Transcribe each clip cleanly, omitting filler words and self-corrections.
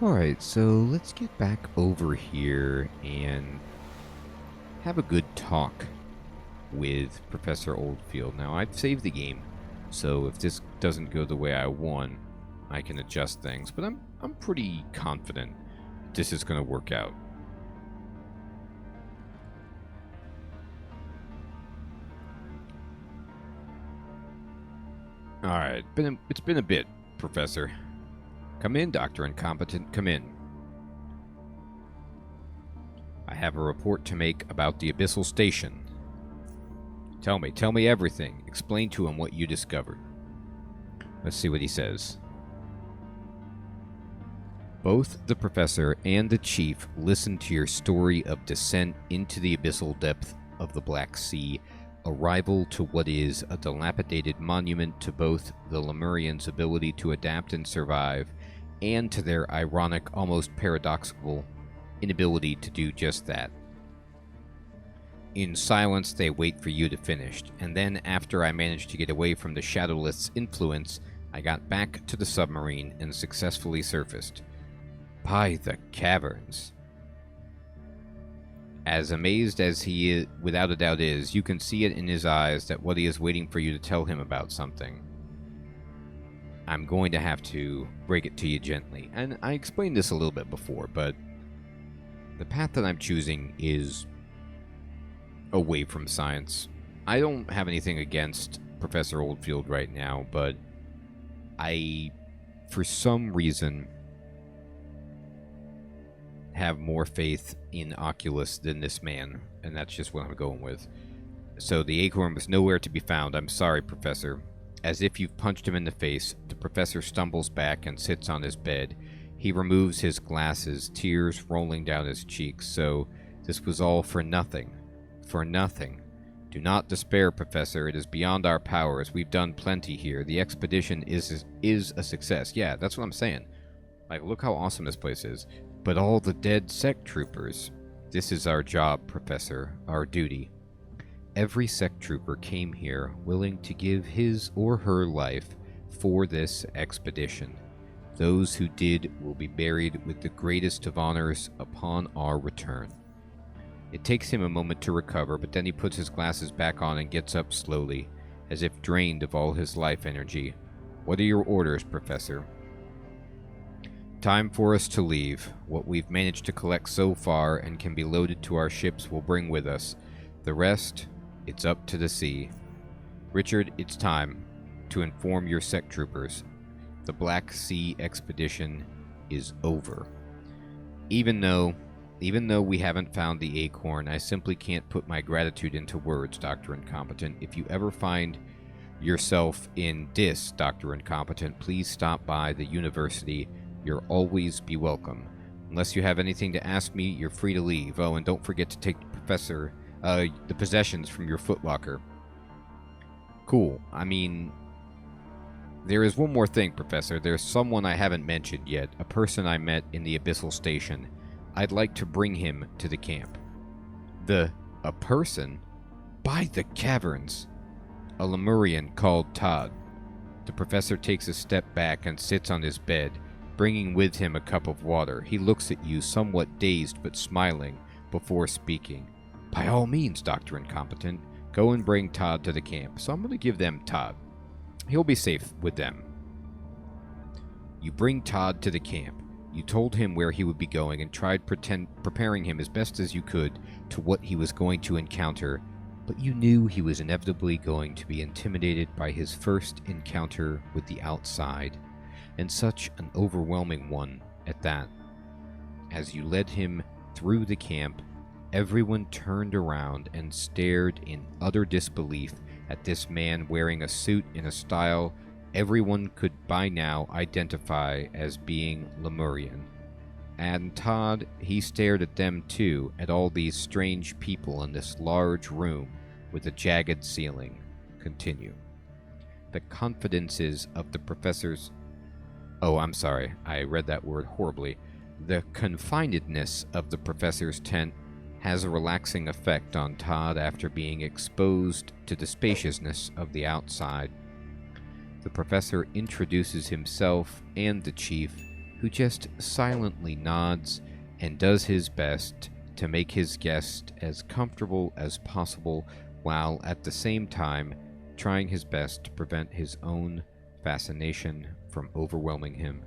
Alright, so let's get back over here and have a good talk with Professor Oldfield. Now, I've saved the game, so if this doesn't go the way I want, I can adjust things, but I'm pretty confident this is going to work out. Alright, it's been a bit, Professor. Come in, Dr. Incompetent, come in. I have a report to make about the Abyssal Station. Tell me everything. Explain to him what you discovered. Let's see what he says. Both the Professor and the Chief listened to your story of descent into the abyssal depth of the Black Sea, arrival to what is a dilapidated monument to both the Lemurians' ability to adapt and survive, and to their ironic, almost paradoxical inability to do just that. In silence, they wait for you to finish, and then after I managed to get away from the Shadowlith's influence, I got back to the submarine and successfully surfaced. By the caverns. As amazed as he without a doubt is, you can see it in his eyes that what he is waiting for you to tell him about something. I'm going to have to break it to you gently, and I explained this a little bit before, but the path that I'm choosing is away from science. I don't have anything against Professor Oldfield right now, but I, for some reason, have more faith in Oculus than this man, and that's just what I'm going with. So the acorn was nowhere to be found. I'm sorry, Professor. As if you've punched him in the face, the Professor stumbles back and sits on his bed. He removes his glasses, tears rolling down his cheeks. So this was all for nothing. For nothing. Do not despair, Professor. It is beyond our powers. We've done plenty here. The expedition is a success. Yeah, that's what I'm saying. Like, look how awesome this place is. But all the dead sect troopers. This is our job, Professor. Our duty. Every sect trooper came here willing to give his or her life for this expedition. Those who did will be buried with the greatest of honors upon our return. It takes him a moment to recover, but then he puts his glasses back on and gets up slowly, as if drained of all his life energy. What are your orders, Professor? Time for us to leave. What we've managed to collect so far and can be loaded to our ships we'll bring with us. The rest, it's up to the sea. Richard, it's time to inform your sect troopers. The Black Sea expedition is over. Even though we haven't found the acorn, I simply can't put my gratitude into words, Dr. Incompetent. If you ever find yourself in dis, Dr. Incompetent, please stop by the university. You'll always be welcome. Unless you have anything to ask me, you're free to leave. Oh, and don't forget to take the possessions from your footlocker. Cool. I mean, there is one more thing, Professor. There's someone I haven't mentioned yet, a person I met in the Abyssal Station. I'd like to bring him to the camp. A person? By the caverns! A Lemurian called Todd. The Professor takes a step back and sits on his bed, bringing with him a cup of water. He looks at you, somewhat dazed but smiling, before speaking. By all means, Dr. Incompetent, go and bring Todd to the camp. So I'm going to give them Todd. He'll be safe with them. You bring Todd to the camp. You told him where he would be going and tried preparing him as best as you could to what he was going to encounter, but you knew he was inevitably going to be intimidated by his first encounter with the outside, and such an overwhelming one at that. As you led him through the camp, everyone turned around and stared in utter disbelief at this man wearing a suit in a style everyone could by now identify as being Lemurian. And Todd, he stared at them too, at all these strange people in this large room with a jagged ceiling. Continue. The confidences of the Professor's... Oh, I'm sorry, I read that word horribly. The confinedness of the Professor's tent has a relaxing effect on Todd after being exposed to the spaciousness of the outside. The Professor introduces himself and the Chief, who just silently nods and does his best to make his guest as comfortable as possible, while at the same time trying his best to prevent his own fascination from overwhelming him.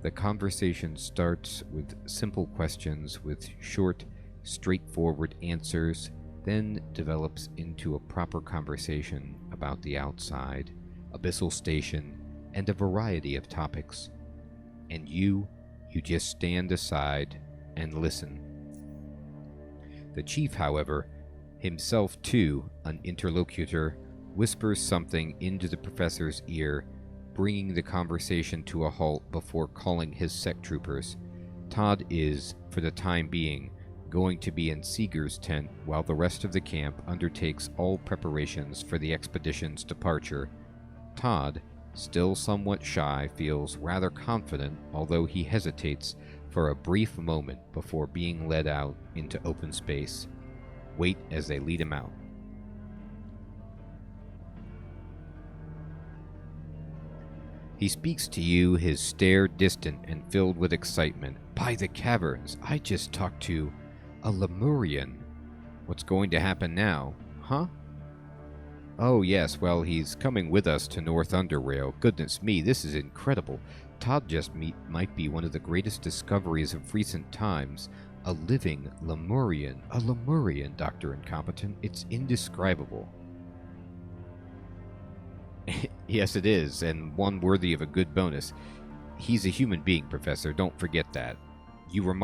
The conversation starts with simple questions with short, straightforward answers, then develops into a proper conversation about the outside, Abyssal Station, and a variety of topics. And you just stand aside and listen. The chief, however, himself too an interlocutor, whispers something into the professor's ear, bringing the conversation to a halt before calling his sect troopers. Todd is, for the time being, going to be in Seeger's tent while the rest of the camp undertakes all preparations for the expedition's departure. Todd, still somewhat shy, feels rather confident, although he hesitates for a brief moment before being led out into open space. Wait as they lead him out. He speaks to you, his stare distant and filled with excitement. By the caverns, I just talked to a Lemurian. What's going to happen now? Huh? Oh yes, well, he's coming with us to North UnderRail. Goodness me, this is incredible. Todd just might be one of the greatest discoveries of recent times. A living Lemurian. A Lemurian, Dr. Incompetent. It's indescribable. Yes, it is, and one worthy of a good bonus. He's a human being, Professor. Don't forget that. Your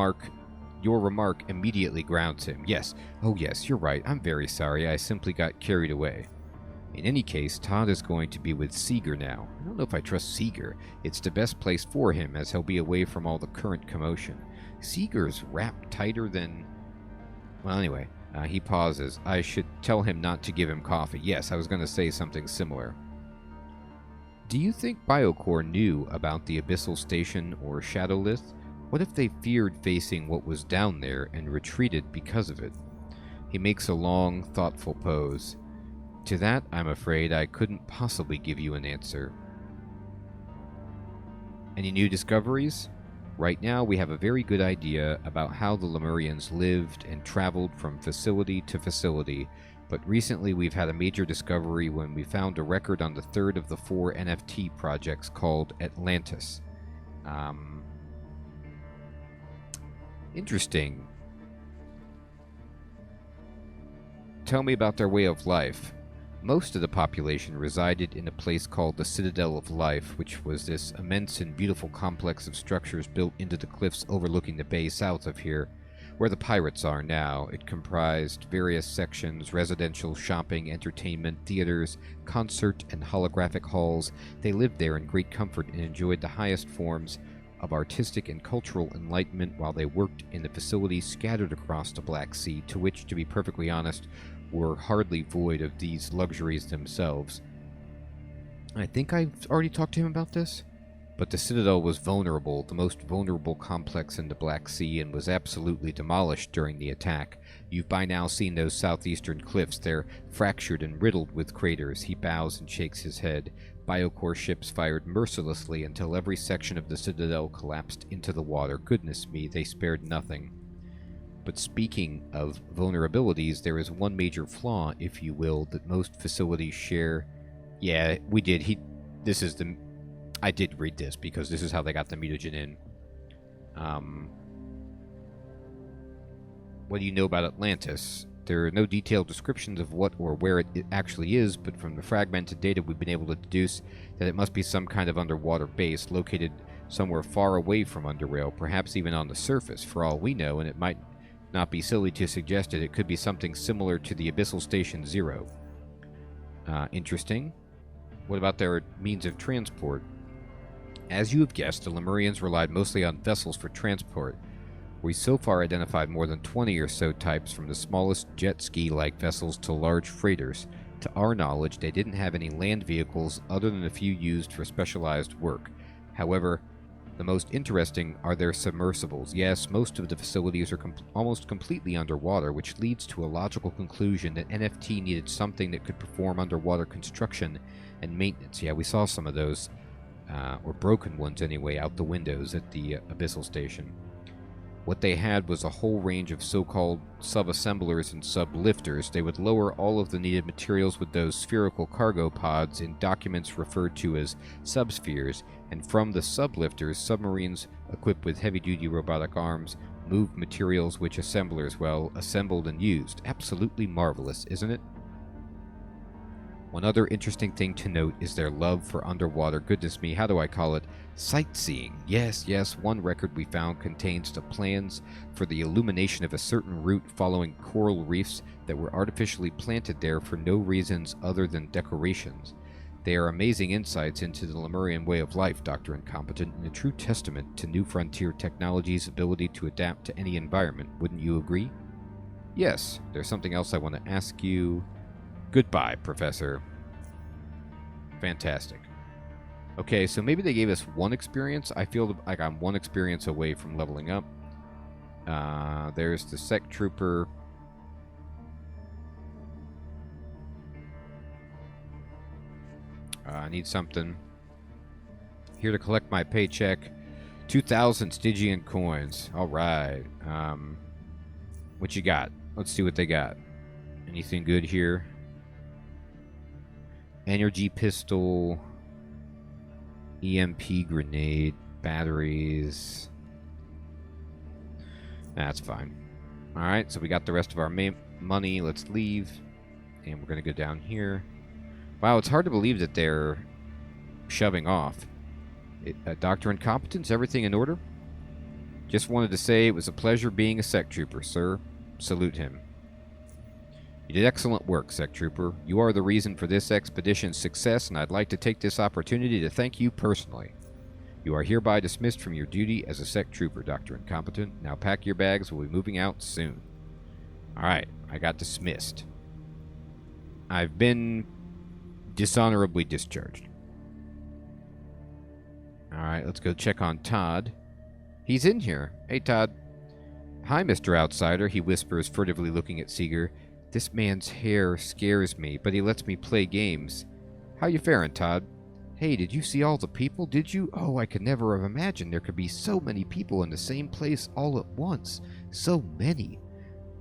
remark immediately grounds him. Yes. Oh yes, you're right. I'm very sorry. I simply got carried away. In any case, Todd is going to be with Seeger now. I don't know if I trust Seeger. It's the best place for him, as he'll be away from all the current commotion. Seeger's wrapped tighter than... Well, anyway, he pauses. I should tell him not to give him coffee. Yes, I was going to say something similar. Do you think Biocore knew about the Abyssal Station or Shadowlith? What if they feared facing what was down there and retreated because of it? He makes a long, thoughtful pose. To that, I'm afraid I couldn't possibly give you an answer. Any new discoveries? Right now, we have a very good idea about how the Lemurians lived and traveled from facility to facility, but recently we've had a major discovery when we found a record on the third of the 4 NFT projects called Atlantis. Interesting. Tell me about their way of life. Most of the population resided in a place called the Citadel of Life, which was this immense and beautiful complex of structures built into the cliffs overlooking the bay south of here, where the pirates are now. It comprised various sections: residential, shopping, entertainment, theaters, concert, and holographic halls. They lived there in great comfort and enjoyed the highest forms of artistic and cultural enlightenment while they worked in the facilities scattered across the Black Sea, to which, to be perfectly honest, were hardly void of these luxuries themselves. I think I've already talked to him about this, but the Citadel was vulnerable, the most vulnerable complex in the Black Sea, and was absolutely demolished during the attack. You've by now seen those southeastern cliffs. They're fractured and riddled with craters. He bows and shakes his head. Biocore ships fired mercilessly until every section of the Citadel collapsed into the water. Goodness me, they spared nothing. But speaking of vulnerabilities, there is one major flaw, if you will, that most facilities share. Yeah, we did. I did read this because this is how they got the mutagen in. What do you know about Atlantis? There are no detailed descriptions of what or where it actually is, but from the fragmented data we've been able to deduce that it must be some kind of underwater base located somewhere far away from UnderRail, perhaps even on the surface, for all we know, and it might not be silly to suggest it could be something similar to the Abyssal Station Zero. Interesting. What about their means of transport? As you have guessed, the Lemurians relied mostly on vessels for transport. We so far identified more than 20 or so types, from the smallest jet ski-like vessels to large freighters. To our knowledge, they didn't have any land vehicles other than a few used for specialized work. However, the most interesting are their submersibles. Yes, most of the facilities are almost completely underwater, which leads to a logical conclusion that NFT needed something that could perform underwater construction and maintenance. Yeah, we saw some of those or broken ones anyway, out the windows at the Abyssal Station. What they had was a whole range of so-called sub-assemblers and sub-lifters. They would lower all of the needed materials with those spherical cargo pods in documents referred to as subspheres, and from the sub-lifters, submarines equipped with heavy-duty robotic arms moved materials which assemblers, well, assembled and used. Absolutely marvelous, isn't it? One other interesting thing to note is their love for underwater, goodness me, how do I call it? Sightseeing. Yes, one record we found contains the plans for the illumination of a certain route following coral reefs that were artificially planted there for no reasons other than decorations. They are amazing insights into the Lemurian way of life, Dr. Incompetent, and a true testament to New Frontier Technology's ability to adapt to any environment. Wouldn't you agree? Yes, there's something else I want to ask you. Goodbye, Professor. Fantastic. Okay, so maybe they gave us one experience. I feel like I'm one experience away from leveling up. There's the Sec Trooper. I need something. Here to collect my paycheck. 2,000 Stygian coins. Alright. What you got? Let's see what they got. Anything good here? Energy pistol, EMP grenade, batteries. That's fine. Alright, so we got the rest of our money. Let's leave. And we're going to go down here. Wow, it's hard to believe that they're shoving off. Dr. Incompetence, everything in order? Just wanted to say it was a pleasure being a Sec Trooper, sir. Salute him. You did excellent work, Sec Trooper. You are the reason for this expedition's success, and I'd like to take this opportunity to thank you personally. You are hereby dismissed from your duty as a Sec Trooper, Dr. Incompetent. Now pack your bags. We'll be moving out soon. Alright, I got dismissed. I've been dishonorably discharged. Alright, let's go check on Todd. He's in here. Hey, Todd. Hi, Mr. Outsider, he whispers, furtively looking at Seeger. This man's hair scares me, but he lets me play games. How you faring, Todd? Hey, did you see all the people? Did you? Oh, I could never have imagined there could be so many people in the same place all at once. So many.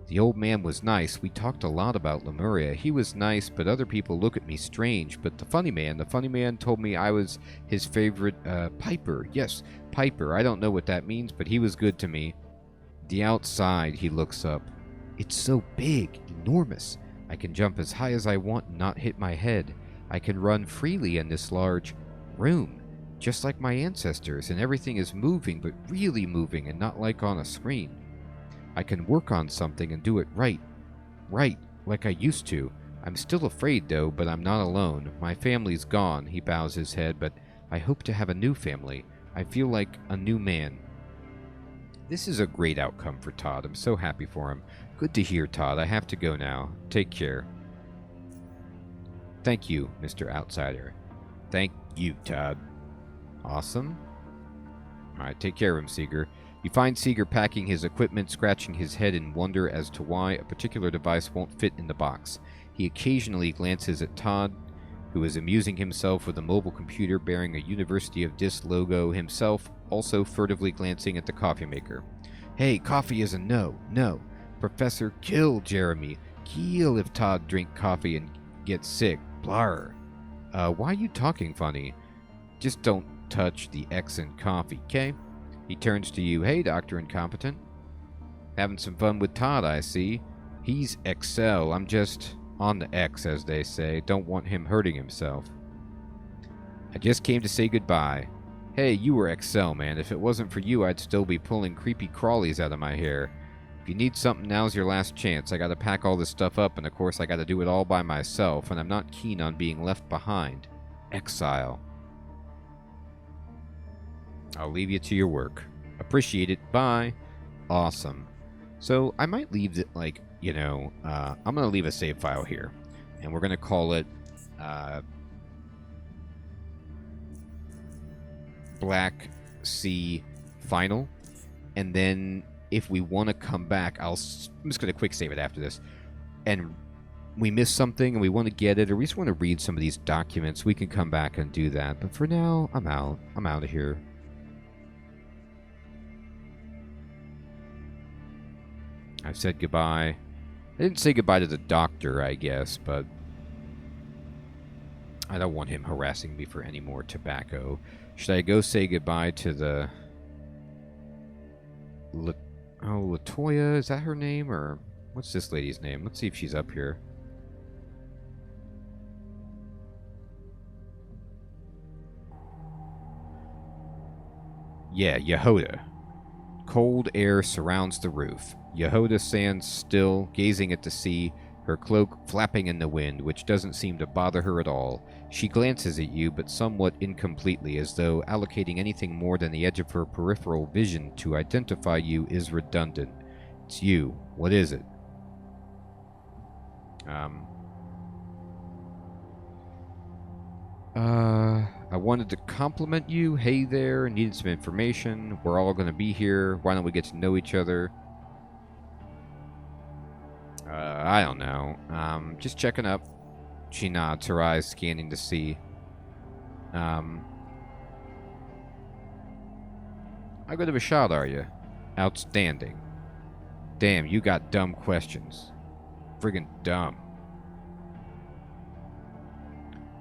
The old man was nice. We talked a lot about Lemuria. He was nice, but other people look at me strange. But the funny man told me I was his favorite, Piper. Yes, Piper. I don't know what that means, but he was good to me. The outside, he looks up. It's so big, enormous. I can jump as high as I want and not hit my head. I can run freely in this large room, just like my ancestors, and everything is moving, but really moving and not like on a screen. I can work on something and do it right, like I used to. I'm still afraid, though, but I'm not alone. My family's gone, he bows his head, but I hope to have a new family. I feel like a new man. This is a great outcome for Todd. I'm so happy for him. Good to hear, Todd. I have to go now. Take care. Thank you, Mr. Outsider. Thank you, Todd. Awesome. Alright, take care of him, Seeger. You find Seeger packing his equipment, scratching his head in wonder as to why a particular device won't fit in the box. He occasionally glances at Todd, who is amusing himself with a mobile computer bearing a University of Dis logo, himself also furtively glancing at the coffee maker. Hey, coffee is a no. No. Professor, kill Jeremy. Kill if Todd drink coffee and gets sick. Blar. Why are you talking funny? Just don't touch the X in coffee, okay? He turns to you. Hey, Dr. Incompetent. Having some fun with Todd, I see. He's Excel. I'm just on the X, as they say. Don't want him hurting himself. I just came to say goodbye. Hey, you were Excel, man. If it wasn't for you, I'd still be pulling creepy crawlies out of my hair. If you need something, now's your last chance. I gotta pack all this stuff up, and of course I gotta do it all by myself, and I'm not keen on being left behind. Exile. I'll leave you to your work. Appreciate it. Bye. Awesome. So I might leave it like, I'm going to leave a save file here. And we're going to call it Black Sea Final. And then if we want to come back, I'm just going to quick save it after this. And we miss something and we want to get it, or we just want to read some of these documents, we can come back and do that. But for now, I'm out. I'm out of here. I've said goodbye. I didn't say goodbye to the doctor, I guess, but I don't want him harassing me for any more tobacco. Should I go say goodbye to the... Latoya? Is that her name? Or what's this lady's name? Let's see if she's up here. Yeah, Yehoda. Cold air surrounds the roof. Yehoda stands still, gazing at the sea, her cloak flapping in the wind, which doesn't seem to bother her at all. She glances at you, but somewhat incompletely, as though allocating anything more than the edge of her peripheral vision to identify you is redundant. It's you. What is it? I wanted to compliment you. Hey there, needed some information. We're all going to be here. Why don't we get to know each other? I don't know. Just checking up. She nods, her eyes scanning the sea. How good of a shot are you? Outstanding. Damn, you got dumb questions. Friggin' dumb.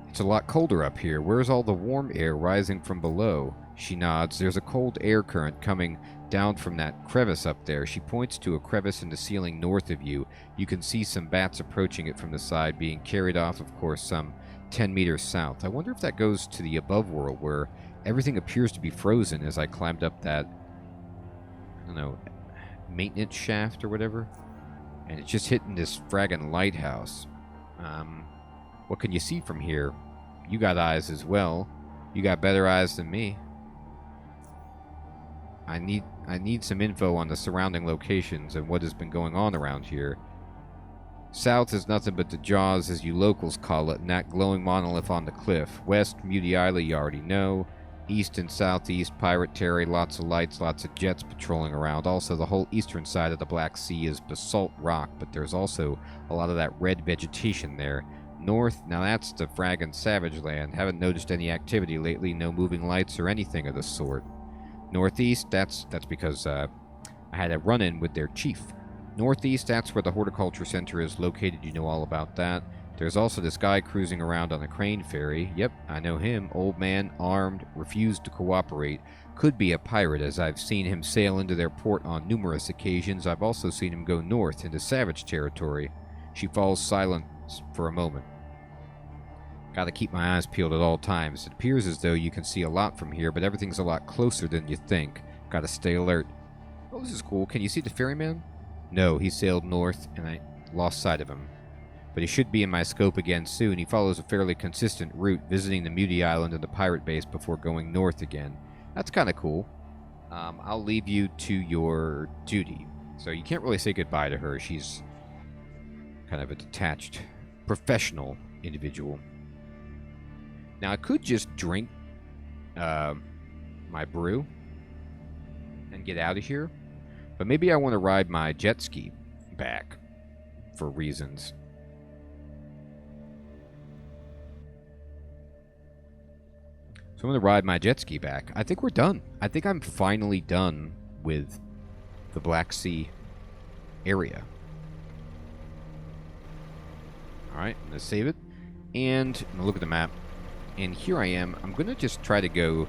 It's a lot colder up here. Where's all the warm air rising from below? She nods. There's a cold air current coming down from that crevice up there. She points to a crevice in the ceiling north of you. You can see some bats approaching it from the side, being carried off, of course, some 10 meters south. I wonder if that goes to the above world, where everything appears to be frozen as I climbed up that, I don't know, maintenance shaft or whatever. And it's just hitting this fraggin' lighthouse. What can you see from here? You got eyes as well. You got better eyes than me. I need some info on the surrounding locations and what has been going on around here. South is nothing but the Jaws, as you locals call it, and that glowing monolith on the cliff. West, Muti Island, you already know. East and southeast, pirate territory, lots of lights, lots of jets patrolling around. Also, the whole eastern side of the Black Sea is basalt rock, but there's also a lot of that red vegetation there. North, now that's the fraggin' savage land. Haven't noticed any activity lately, no moving lights or anything of the sort. Northeast, that's because I had a run-in with their chief. Northeast, that's where the horticulture center is located. You know all about that. There's also this guy cruising around on a crane ferry. Yep, I know him. Old man, armed, refused to cooperate. Could be a pirate, as I've seen him sail into their port on numerous occasions. I've also seen him go north into savage territory. She falls silent for a moment. Gotta keep my eyes peeled at all times. It appears as though you can see a lot from here, but everything's a lot closer than you think. Gotta stay alert. Oh, this is cool. Can you see the ferryman? No, he sailed north, and I lost sight of him. But he should be in my scope again soon. He follows a fairly consistent route, visiting the Muti Island and the pirate base before going north again. That's kind of cool. I'll leave you to your duty. So you can't really say goodbye to her. She's kind of a detached, professional individual. Now, I could just drink my brew and get out of here. But maybe I want to ride my jet ski back for reasons. So I'm going to ride my jet ski back. I think we're done. I think I'm finally done with the Black Sea area. Alright, I'm going to save it. And I'm going to look at the map. And here I am. I'm going to just try to go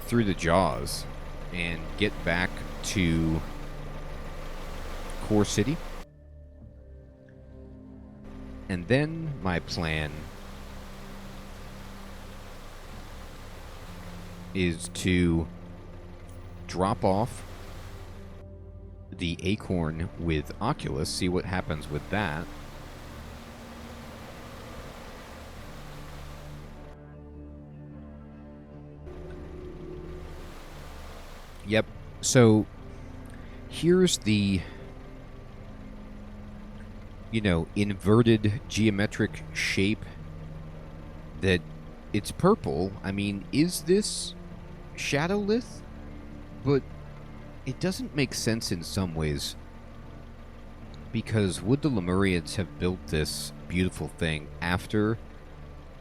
through the Jaws and get back to Core City. And then my plan is to drop off the Acorn with Oculus, see what happens with that. Yep, so here's the, inverted geometric shape that it's purple. I mean, is this shadowlith? But it doesn't make sense in some ways. Because would the Lemurians have built this beautiful thing after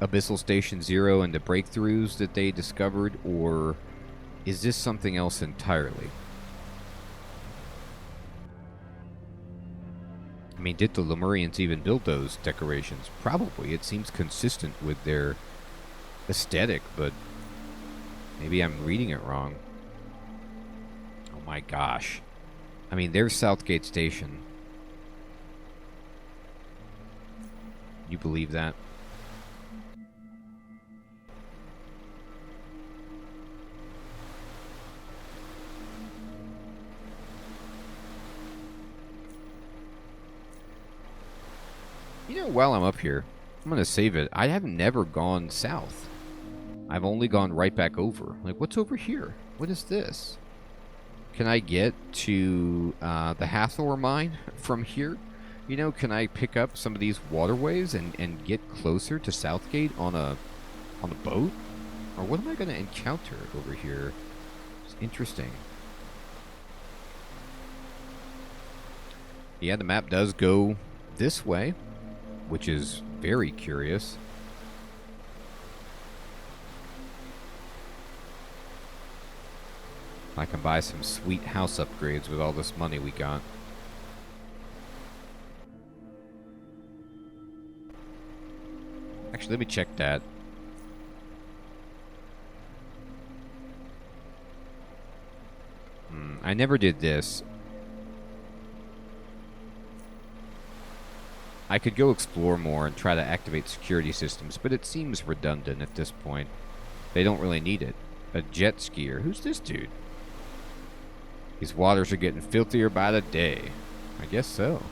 Abyssal Station Zero and the breakthroughs that they discovered, or is this something else entirely? I mean, did the Lemurians even build those decorations? Probably. It seems consistent with their aesthetic, but maybe I'm reading it wrong. Oh my gosh. I mean, there's Southgate Station. You believe that? You know, while I'm up here, I'm going to save it. I have never gone south. I've only gone right back over. Like, what's over here? What is this? Can I get to the Hathor mine from here? You know, can I pick up some of these waterways and get closer to Southgate on a boat? Or what am I going to encounter over here? It's interesting. Yeah, the map does go this way, which is very curious. I can buy some sweet house upgrades with all this money we got. Actually, let me check that. I never did this. I could go explore more and try to activate security systems, but it seems redundant at this point. They don't really need it. A jet skier. Who's this dude? These waters are getting filthier by the day. I guess so.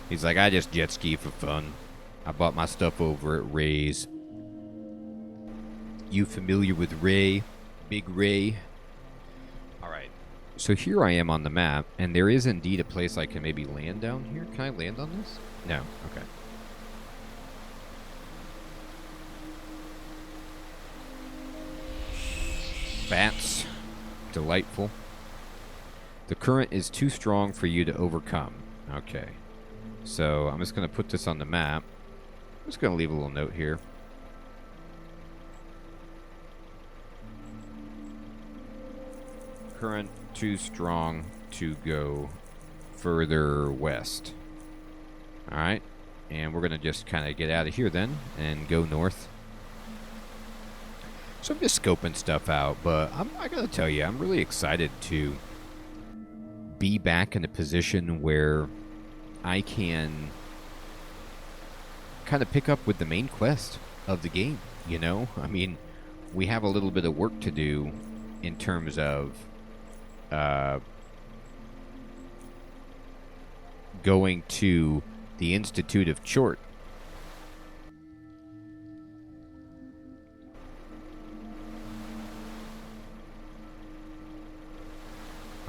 He's like, I just jet ski for fun. I bought my stuff over at Ray's. You familiar with Ray? Big Ray? Alright. So here I am on the map, and there is indeed a place I can maybe land down here. Can I land on this? No. Okay. Bats. Delightful. The current is too strong for you to overcome. Okay. So I'm just going to put this on the map. I'm just going to leave a little note here. Current too strong to go further west. Alright. And we're going to just kind of get out of here then and go north. So I'm just scoping stuff out, but I got to tell you, I'm really excited to be back in a position where I can kind of pick up with the main quest of the game, you know? I mean, we have a little bit of work to do in terms of going to the Institute of Chort.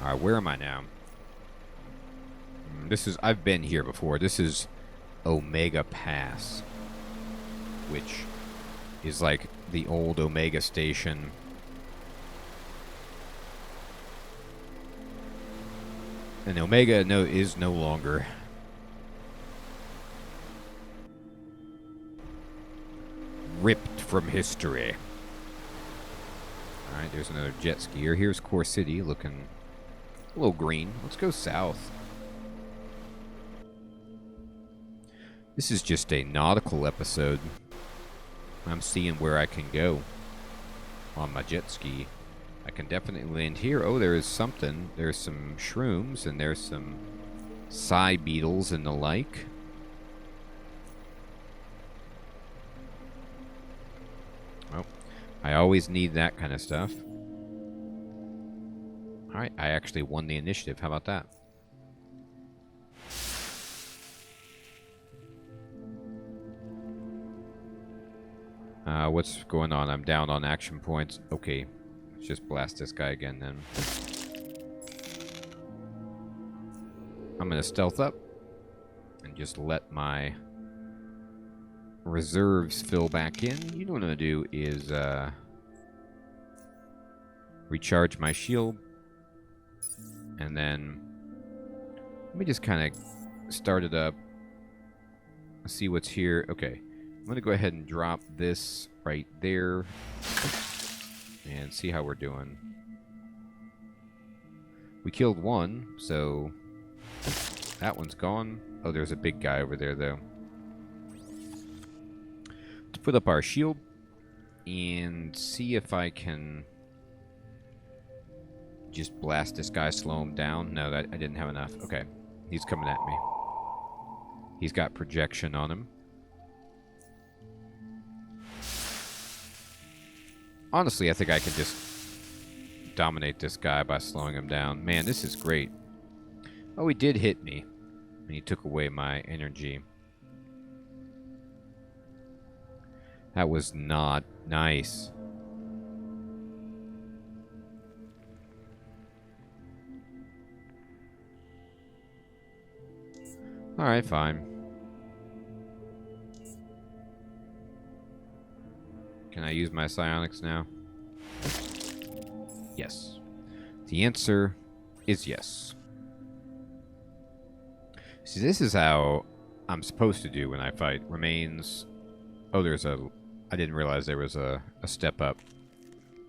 Alright, where am I now? I've been here before. This is Omega Pass, which is like the old Omega station. And Omega is no longer. Ripped from history. Alright, there's another jet skier. Here's Core City, looking a little green. Let's go south. This is just a nautical episode. I'm seeing where I can go on my jet ski. I can definitely land here. Oh, there is something. There's some shrooms, and there's some Psy beetles and the like. Oh, I always need that kind of stuff. Alright, I actually won the initiative. How about that? What's going on? I'm down on action points. Okay, let's just blast this guy again then. I'm going to stealth up and just let my reserves fill back in. You know what I'm going to do is recharge my shield And then let me just kind of start it up. See what's here. Okay. I'm going to go ahead and drop this right there. And see how we're doing. We killed one, so that one's gone. Oh, there's a big guy over there, though. Let's put up our shield and see if I can just blast this guy, slow him down. No, I didn't have enough. Okay, he's coming at me. He's got projection on him. Honestly, I think I can just dominate this guy by slowing him down. Man, this is great. Oh, he did hit me. And he took away my energy. That was not nice. Alright, fine. Can I use my psionics now? Yes. The answer is yes. See, this is how I'm supposed to do when I fight. Remains... Oh, there's a... I didn't realize there was a step up.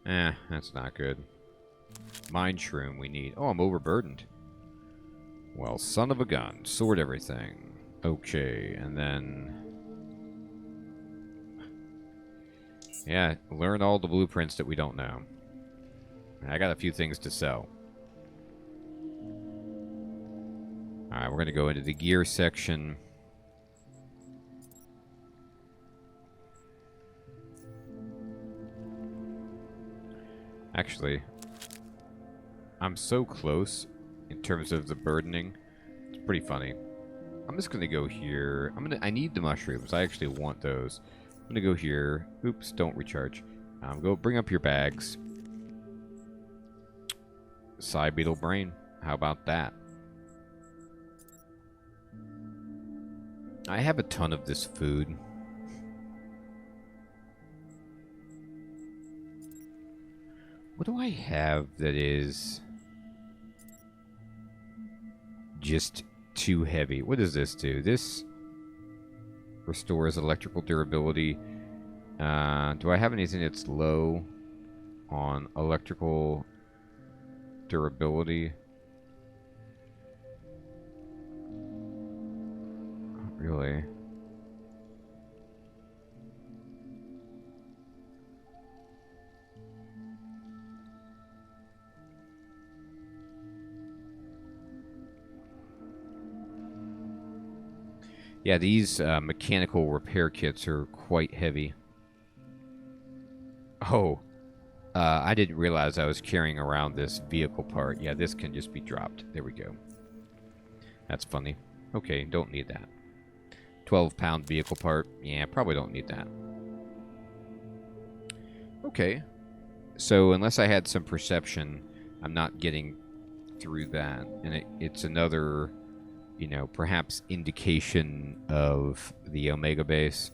That's not good. Mind shroom we need. Oh, I'm overburdened. Well, son of a gun. Sword everything. Okay, and then... Yeah, learn all the blueprints that we don't know. I got a few things to sell. Alright, we're going to go into the gear section. Actually, I'm so close in terms of the burdening. It's pretty funny. I'm just going to go here. I need the mushrooms. I actually want those. I'm going to go here. Oops, don't recharge. Go bring up your bags. Psy beetle brain. How about that? I have a ton of this food. What do I have that is just too heavy? What does this do? This restores electrical durability. Do I have anything that's low on electrical durability? Not really. Yeah, these mechanical repair kits are quite heavy. Oh, I didn't realize I was carrying around this vehicle part. Yeah, this can just be dropped. There we go. That's funny. Okay, don't need that. 12-pound vehicle part. Yeah, probably don't need that. Okay. So unless I had some perception, I'm not getting through that. And it's another... you know, perhaps indication of the Omega base.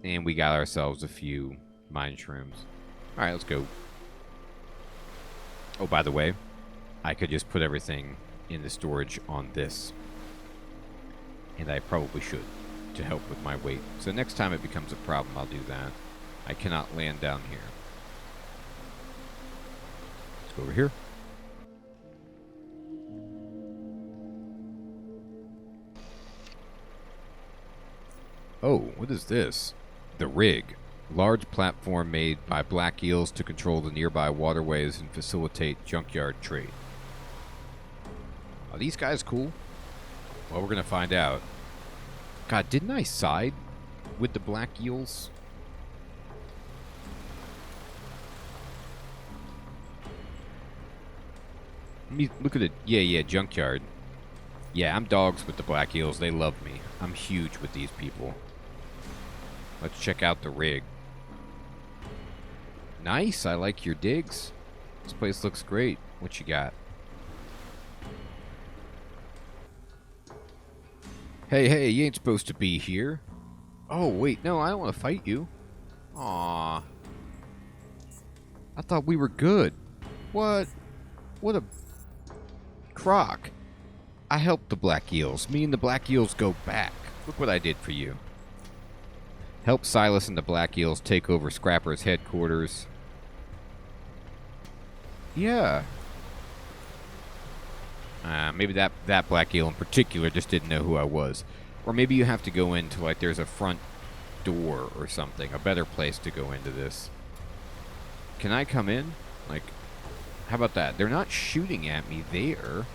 And we got ourselves a few mind shrooms. Alright, let's go. Oh, by the way, I could just put everything in the storage on this. And I probably should, to help with my weight. So next time it becomes a problem, I'll do that. I cannot land down here. Let's go over here. Oh, what is this? The Rig. Large platform made by black eels to control the nearby waterways and facilitate junkyard trade. Are these guys cool? Well, we're going to find out. God, didn't I side with the black eels? Let me look at it. Yeah, junkyard. Yeah, I'm dogs with the black eels. They love me. I'm huge with these people. Let's check out the Rig. Nice, I like your digs. This place looks great. What you got? Hey, you ain't supposed to be here. Oh, wait, no, I don't want to fight you. Aww. I thought we were good. What? What a crock. I helped the Black Eels. Me and the Black Eels go back. Look what I did for you. Help Silas and the Black Eels take over Scrapper's headquarters. Yeah. Maybe that Black Eel in particular just didn't know who I was. Or maybe you have to go into, like, there's a front door or something. A better place to go into this. Can I come in? Like, how about that? They're not shooting at me there.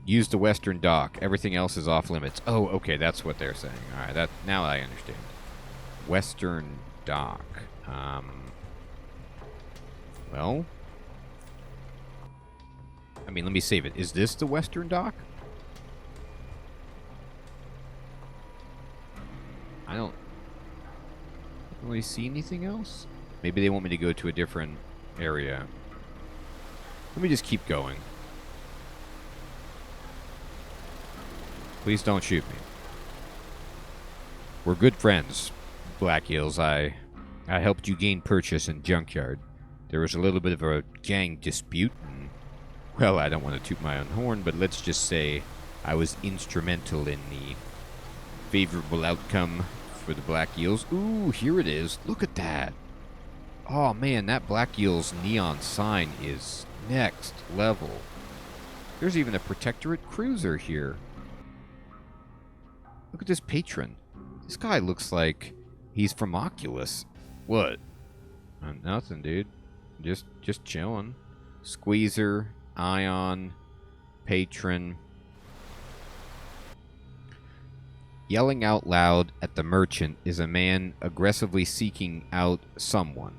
Use the western dock. Everything else is off limits. Oh, okay, that's what they're saying. All right, now I understand. Western dock. Well, I mean, let me save it. Is this the western dock? I don't really see anything else. Maybe they want me to go to a different area. Let me just keep going. Please don't shoot me. We're good friends, Black Eels. I helped you gain purchase in Junkyard. There was a little bit of a gang dispute, and, well, I don't want to toot my own horn, but let's just say I was instrumental in the favorable outcome for the Black Eels. Ooh, here it is. Look at that. Oh, man, that Black Eels neon sign is next level. There's even a Protectorate cruiser here. Look at this patron. This guy looks like he's from Oculus. What? Nothing, dude. Just chilling. Squeezer, Ion, patron. Yelling out loud at the merchant is a man aggressively seeking out someone.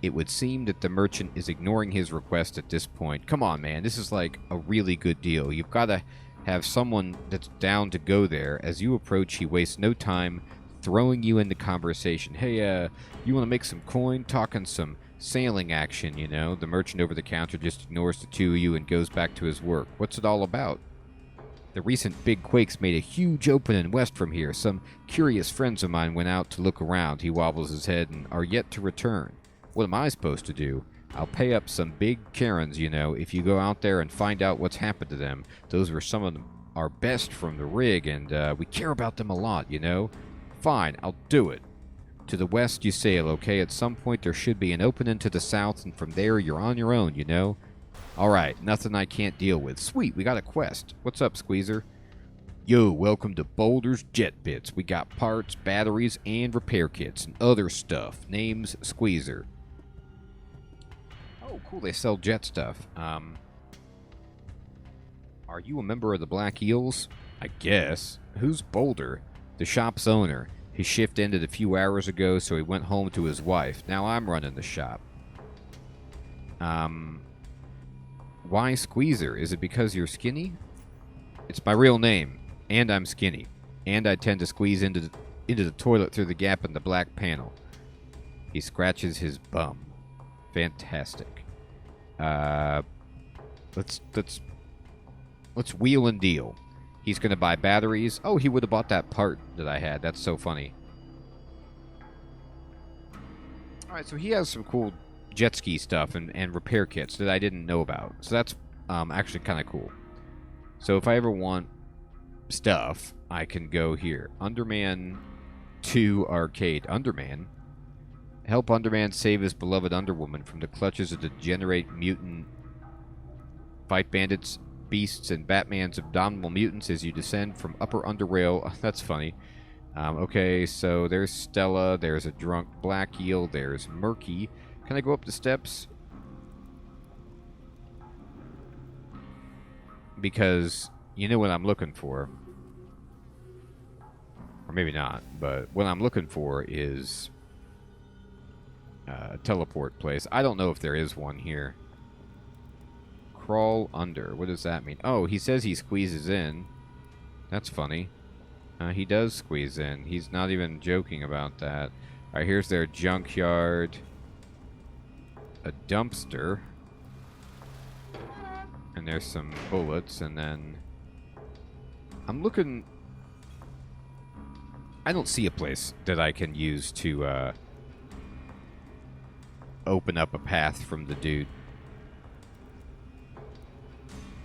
It would seem that the merchant is ignoring his request at this point. Come on, man. This is like a really good deal. You've got to have someone that's down to go there. As you approach, he wastes no time throwing you into conversation. Hey, you want to make some coin? Talking some sailing action, you know? The merchant over the counter just ignores the two of you and goes back to his work. What's it all about? The recent big quakes made a huge opening west from here. Some curious friends of mine went out to look around. He wobbles his head and are yet to return. What am I supposed to do? I'll pay up some big Karens, you know, if you go out there and find out what's happened to them. Those were some of our best from the rig, and we care about them a lot, you know? Fine, I'll do it. To the west you sail, okay? At some point there should be an opening to the south, and from there you're on your own, you know? Alright, nothing I can't deal with. Sweet, we got a quest. What's up, Squeezer? Yo, welcome to Boulder's Jet Bits. We got parts, batteries, and repair kits, and other stuff. Name's Squeezer. Oh, cool, they sell jet stuff. Are you a member of the Black Eels? I guess. Who's Boulder? The shop's owner. His shift ended a few hours ago, so he went home to his wife. Now I'm running the shop. Why Squeezer? Is it because you're skinny? It's my real name, and I'm skinny. And I tend to squeeze into the toilet through the gap in the black panel. He scratches his bum. Fantastic. Let's wheel and deal. He's gonna buy batteries. Oh, he would have bought that part that I had. That's so funny. Alright, so he has some cool jet ski stuff and repair kits that I didn't know about. So that's actually kind of cool. So if I ever want stuff, I can go here. Underman 2 Arcade. Underman. Help Underman save his beloved Underwoman from the clutches of the degenerate mutant. Fight bandits, beasts, and Batman's abominable mutants as you descend from upper UnderRail. That's funny. Okay, so there's Stella, there's a drunk Black Eel, there's Murky. Can I go up the steps? Because you know what I'm looking for. Or maybe not, but what I'm looking for is a teleport place. I don't know if there is one here. Crawl under. What does that mean? Oh, he says he squeezes in. That's funny. He does squeeze in. He's not even joking about that. Alright, here's their junkyard. A dumpster. And there's some bullets, and then I'm looking. I don't see a place that I can use to open up a path from the dude.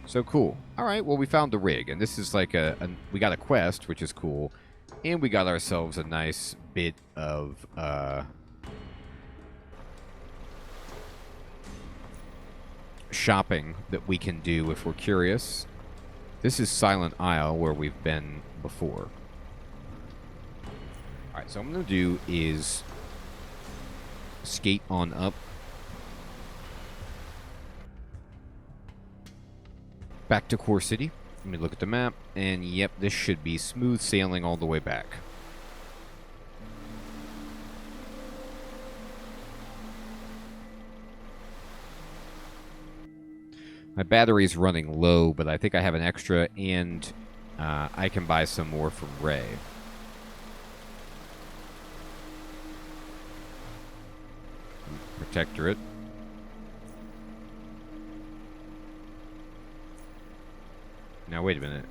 So cool. All right, well, we found the rig, and this is like we got a quest, which is cool, and we got ourselves a nice bit of shopping that we can do if we're curious. This is Silent Isle, where we've been before. All right, so what I'm going to do is skate on up. Back to Core City. Let me look at the map, and yep, this should be smooth sailing all the way back. My battery's running low, but I think I have an extra, and I can buy some more from Ray. Protectorate. Now, wait a minute.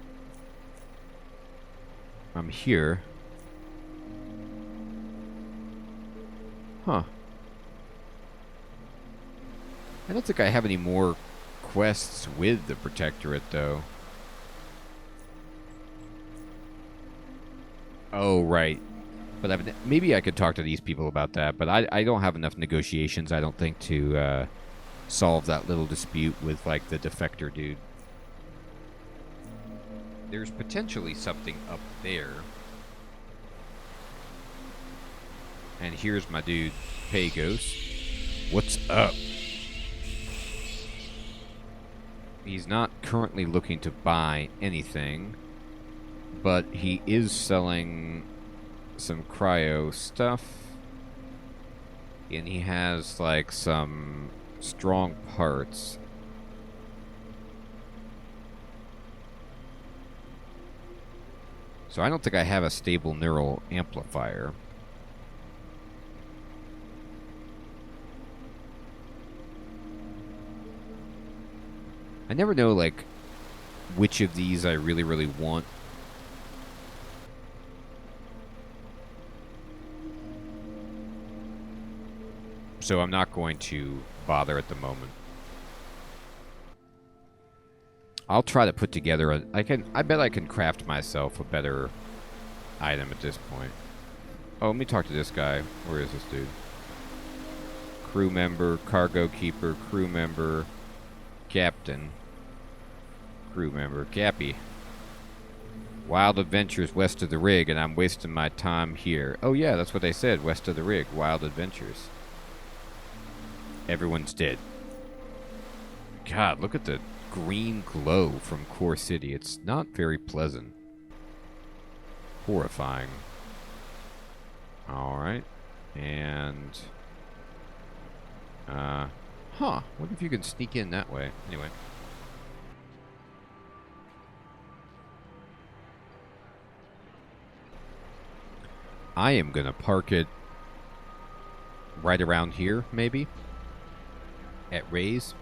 I'm here. Huh. I don't think I have any more quests with the Protectorate, though. Oh, right. But maybe I could talk to these people about that, but I don't have enough negotiations, I don't think, to solve that little dispute with, like, the defector dude. There's potentially something up there. And here's my dude, Pagos. What's up? He's not currently looking to buy anything, but he is selling some cryo stuff. And he has, like, some strong parts. So I don't think I have a stable neural amplifier. I never know, like, which of these I really, really want. So I'm not going to bother at the moment. I'll try to put together I bet I can craft myself a better item at this point. Oh, let me talk to this guy. Where is this dude? Crew member, cargo keeper, crew member, captain, crew member, Cappy. Wild adventures west of the rig, and I'm wasting my time here. Oh yeah, that's what they said, west of the rig, wild adventures. Everyone's dead. God, look at the green glow from Core City. It's not very pleasant. Horrifying. Alright. And... what if you can sneak in that way? Anyway. I am gonna park it right around here, maybe? At Ray's.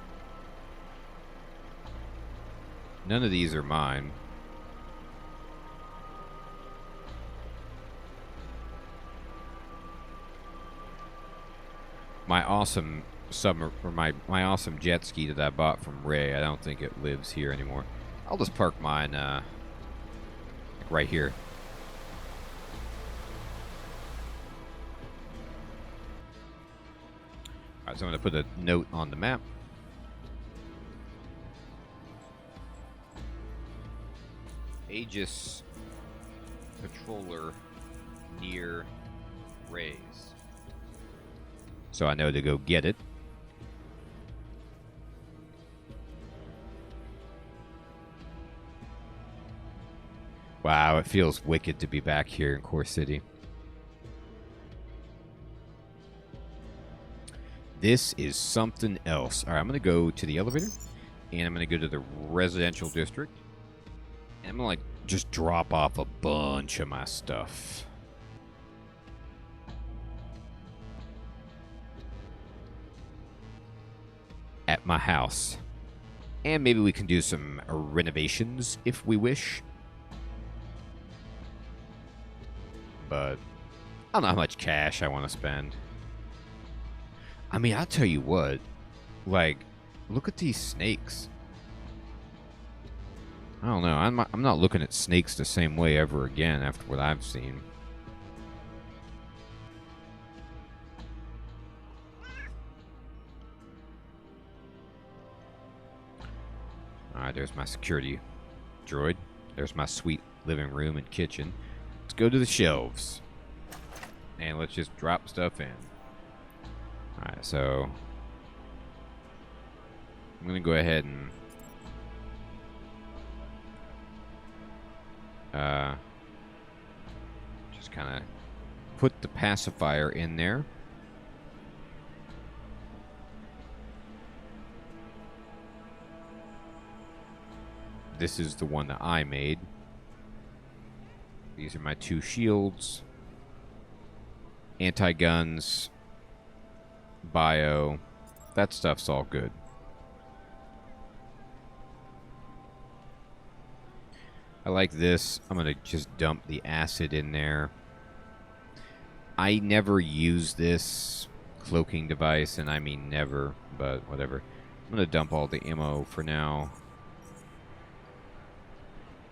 None of these are mine. My awesome summer, or my awesome jet ski that I bought from Ray, I don't think it lives here anymore. I'll just park mine like right here. Alright, so I'm going to put a note on the map. Aegis Patroller near Ray's. So I know to go get it. Wow, it feels wicked to be back here in Core City. This is something else. All right, I'm going to go to the elevator, and I'm going to go to the residential district. And I'm going to, like, just drop off a bunch of my stuff. At my house. And maybe we can do some renovations if we wish. But I don't know how much cash I want to spend. I mean, I'll tell you what. Like, look at these snakes. I don't know. I'm not looking at snakes the same way ever again after what I've seen. Alright, there's my security droid. There's my sweet living room and kitchen. Let's go to the shelves. And let's just drop stuff in. Alright, so I'm going to go ahead and just kind of put the pacifier in there. This is the one that I made. These are my 2 shields. Anti-guns. Bio. That stuff's all good. I like this. I'm going to just dump the acid in there. I never use this cloaking device, and I mean never, but whatever. I'm going to dump all the ammo for now.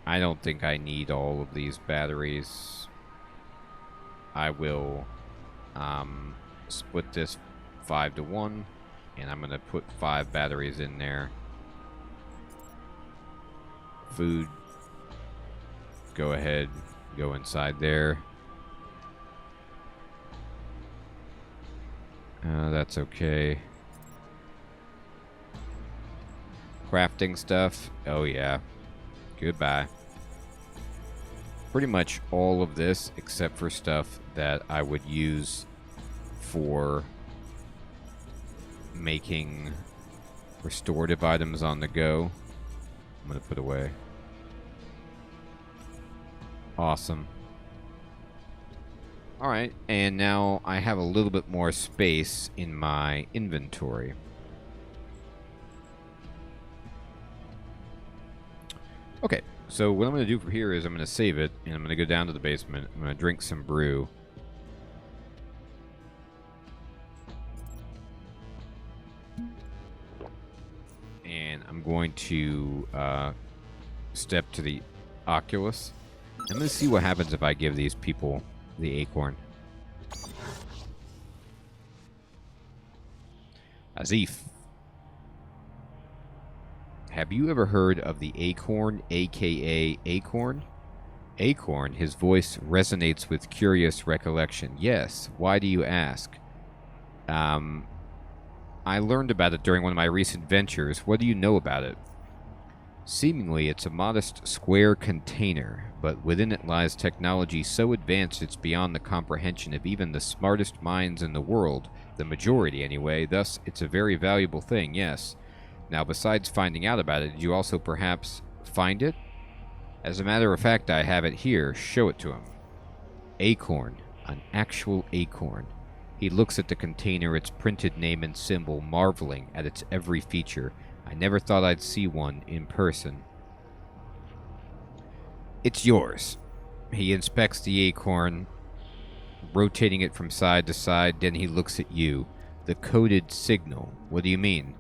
I don't think I need all of these batteries. I will split this 5 to 1, and I'm going to put 5 batteries in there. Food. Go ahead, go inside there. That's okay. Crafting stuff. Oh yeah. Goodbye. Pretty much all of this except for stuff that I would use for making restorative items on the go. I'm going to put away. Awesome. Alright, and now I have a little bit more space in my inventory. Okay, so what I'm going to do from here is I'm going to save it, and I'm going to go down to the basement. I'm going to drink some brew. And I'm going to step to the Oculus. I'm going to see what happens if I give these people the acorn. Azif. Have you ever heard of the acorn, aka Acorn? Acorn, his voice resonates with curious recollection. Yes, why do you ask? I learned about it during one of my recent ventures. What do you know about it? Seemingly, it's a modest square container, but within it lies technology so advanced it's beyond the comprehension of even the smartest minds in the world, the majority anyway, thus it's a very valuable thing, yes. Now, besides finding out about it, did you also perhaps find it? As a matter of fact, I have it here. Show it to him. Acorn. An actual acorn. He looks at the container, its printed name and symbol, marveling at its every feature. I never thought I'd see one in person. It's yours. He inspects the acorn, rotating it from side to side, then he looks at you. The coded signal. What do you mean?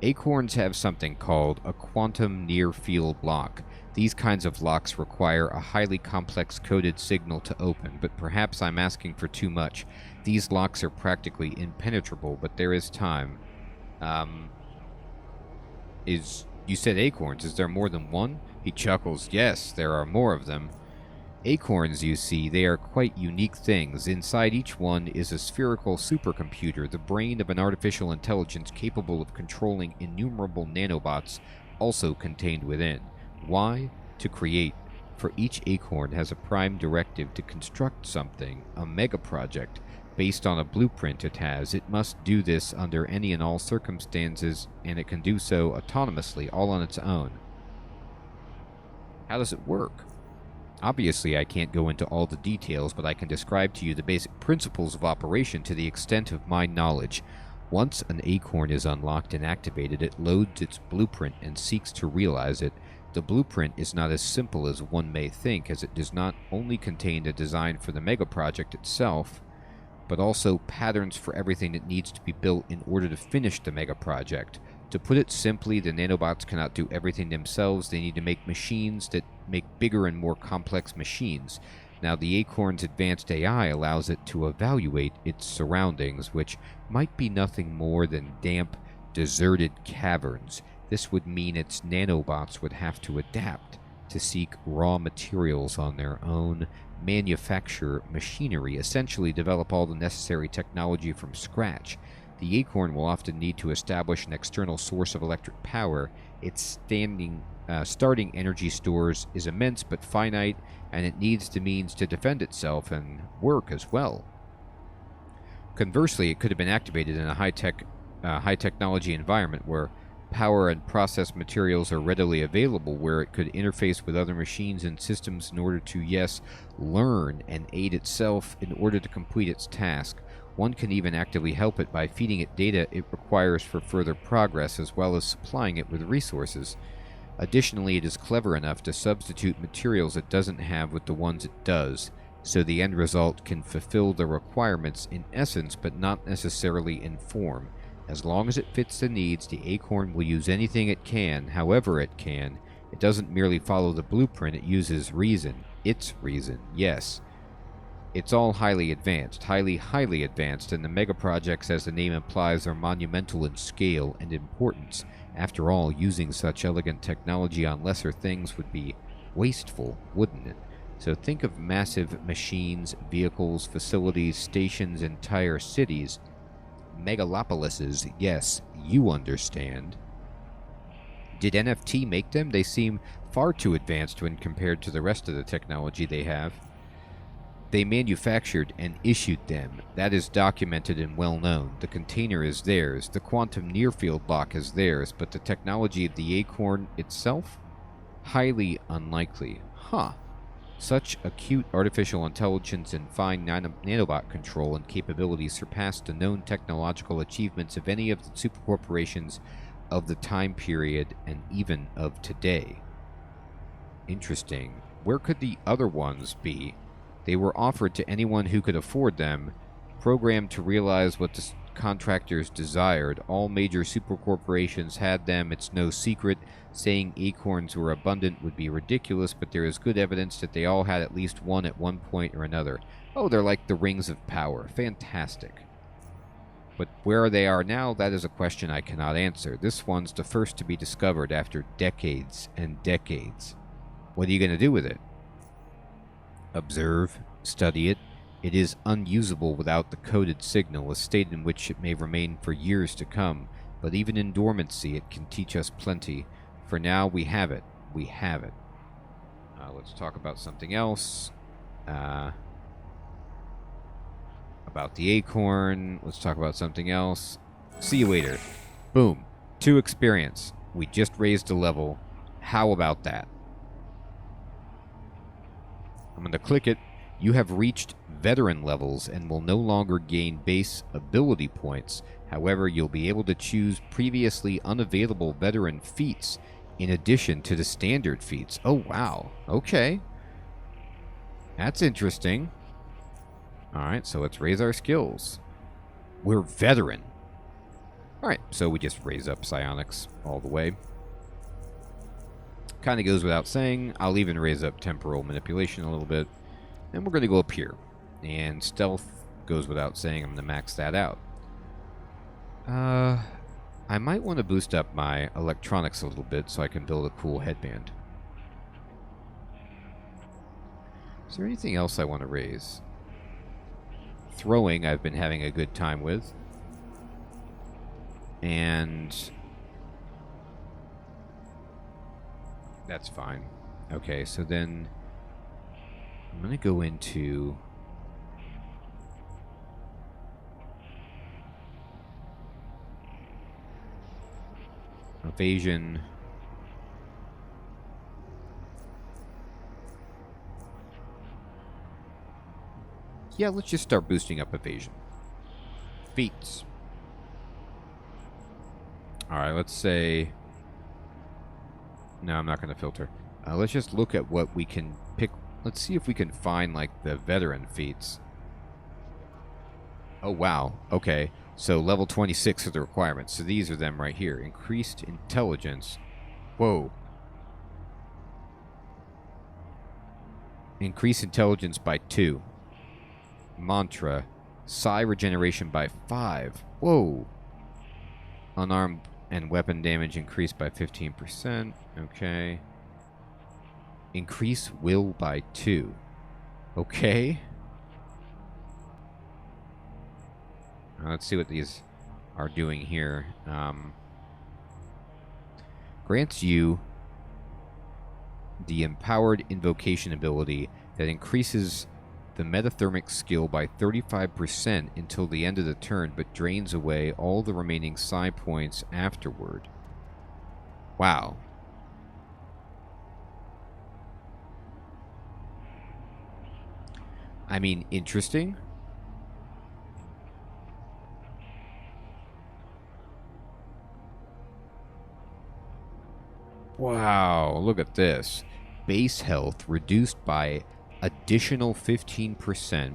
Acorns have something called a quantum near-field lock. These kinds of locks require a highly complex coded signal to open, but perhaps I'm asking for too much. These locks are practically impenetrable, but there is time. You said acorns. Is there more than one? He chuckles. Yes, there are more of them. Acorns, you see, they are quite unique things. Inside each one is a spherical supercomputer, the brain of an artificial intelligence capable of controlling innumerable nanobots, also contained within. Why? To create. For each acorn has a prime directive to construct something, a mega project. Based on a blueprint it has, it must do this under any and all circumstances, and it can do so autonomously, all on its own. How does it work? Obviously, I can't go into all the details, but I can describe to you the basic principles of operation to the extent of my knowledge. Once an acorn is unlocked and activated, it loads its blueprint and seeks to realize it. The blueprint is not as simple as one may think, as it does not only contain a design for the mega project itself, but also patterns for everything that needs to be built in order to finish the mega project. To put it simply, the nanobots cannot do everything themselves. They need to make machines that make bigger and more complex machines. Now, the Acorn's advanced AI allows it to evaluate its surroundings, which might be nothing more than damp, deserted caverns. This would mean its nanobots would have to adapt to seek raw materials on their own, manufacture machinery, essentially develop all the necessary technology from scratch. The Acorn will often need to establish an external source of electric power. Its starting energy stores is immense but finite, and it needs the means to defend itself and work as well. Conversely, it could have been activated in a high technology environment where power and process materials are readily available, where it could interface with other machines and systems in order to, yes, learn and aid itself in order to complete its task. One can even actively help it by feeding it data it requires for further progress, as well as supplying it with resources. Additionally, it is clever enough to substitute materials it doesn't have with the ones it does, so the end result can fulfill the requirements in essence, but not necessarily in form. As long as it fits the needs, the Acorn will use anything it can, however it can. It doesn't merely follow the blueprint, it uses reason. Its reason, yes. It's all highly advanced, highly advanced, and the mega projects, as the name implies, are monumental in scale and importance. After all, using such elegant technology on lesser things would be wasteful, wouldn't it? So think of massive machines, vehicles, facilities, stations, entire cities. Megalopolises, yes, you understand. Did NFT make them? They seem far too advanced when compared to the rest of the technology they have. They manufactured and issued them. That is documented and well known. The container is theirs. The quantum near-field lock is theirs. But the technology of the Acorn itself? Highly unlikely. Huh. Such acute artificial intelligence and fine nanobot control and capabilities surpassed the known technological achievements of any of the supercorporations of the time period and even of today. Interesting. Where could the other ones be? They were offered to anyone who could afford them, programmed to realize what the contractors desired. All major supercorporations had them. It's no secret. Saying acorns were abundant would be ridiculous, but there is good evidence that they all had at least one at one point or another. Oh, they're like the rings of power. Fantastic. But where they are now, that is a question I cannot answer. This one's the first to be discovered after decades and decades. What are you going to do with it? Observe, study it. It is unusable without the coded signal, a state in which it may remain for years to come, but even in dormancy it can teach us plenty. For now, we have it. We have it. Let's talk about something else. About the Acorn. Let's talk about something else. See you later. Boom. 2 experience. We just raised a level. How about that? I'm going to click it. You have reached veteran levels and will no longer gain base ability points. However, you'll be able to choose previously unavailable veteran feats in addition to the standard feats. Oh, wow. Okay. That's interesting. Alright, so let's raise our skills. We're veteran. Alright, so we just raise up psionics all the way. Kind of goes without saying. I'll even raise up temporal manipulation a little bit. And we're going to go up here. And stealth goes without saying. I'm going to max that out. I might want to boost up my electronics a little bit so I can build a cool headband. Is there anything else I want to raise? Throwing I've been having a good time with. And that's fine. Okay, so then I'm going to go into evasion. Yeah, let's just start boosting up evasion. Feats. Alright, let's say... No, I'm not going to filter. Let's just look at what we can pick. Let's see if we can find, like, the veteran feats. Oh, wow. Okay. So level 26 are the requirements. So these are them right here. Increased intelligence. Whoa. Increase intelligence by 2. Mantra. Psi regeneration by 5. Whoa. Unarmed and weapon damage increased by 15%. Okay. Increase will by 2. Okay. Let's see what these are doing here. Grants you the empowered invocation ability that increases the metathermic skill by 35% until the end of the turn, but drains away all the remaining psi points afterward. Wow. I mean, interesting. Wow, look at this. Base health reduced by additional 15%,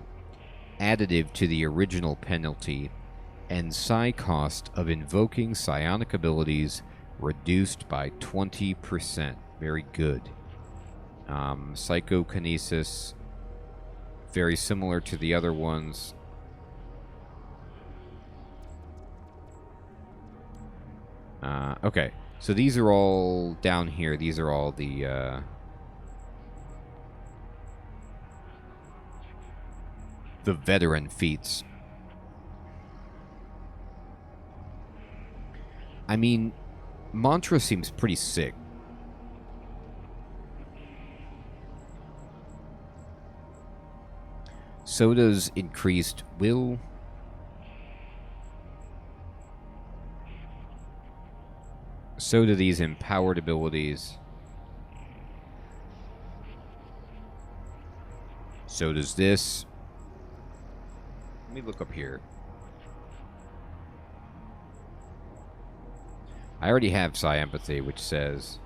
additive to the original penalty, and psi cost of invoking psionic abilities reduced by 20%. Very good. Psychokinesis, very similar to the other ones. Okay, so these are all down here. These are all the veteran feats. I mean, Mantra seems pretty sick. So does increased will. So do these empowered abilities. So does this. Let me look up here. I already have Psi Empathy, which says...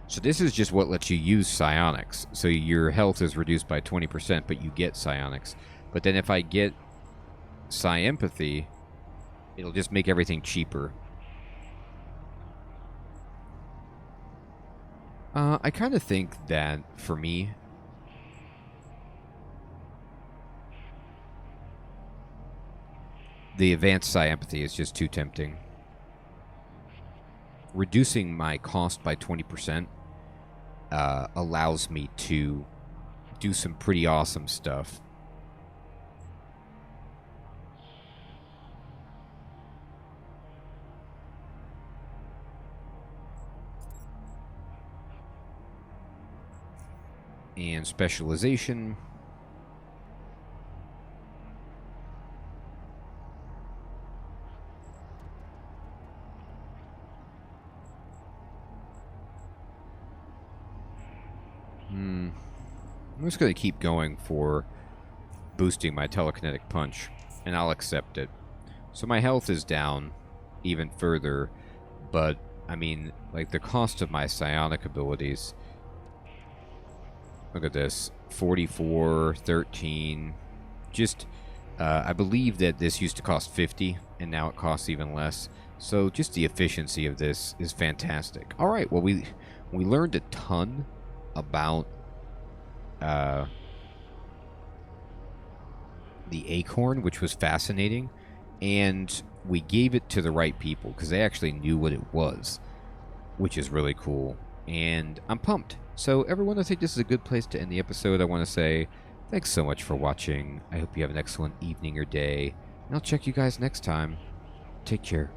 So this is just what lets you use psionics. So your health is reduced by 20%, but you get psionics. But then if I get Psi Empathy, it'll just make everything cheaper. I kind of think that, for me, the advanced Psi Empathy is just too tempting. Reducing my cost by 20% allows me to do some pretty awesome stuff. And specialization. I'm just going to keep going for boosting my telekinetic punch, and I'll accept it. So my health is down even further, but, I mean, like, the cost of my psionic abilities... Look at this. 44, 13. Just, I believe that this used to cost 50, and now it costs even less. So just the efficiency of this is fantastic. All right, well, we learned a ton about the acorn, which was fascinating, and we gave it to the right people because they actually knew what it was, which is really cool, and I'm pumped. So everyone, I think this is a good place to end the episode. I want to say thanks so much for watching. I hope you have an excellent evening or day, and I'll check you guys next time. Take care.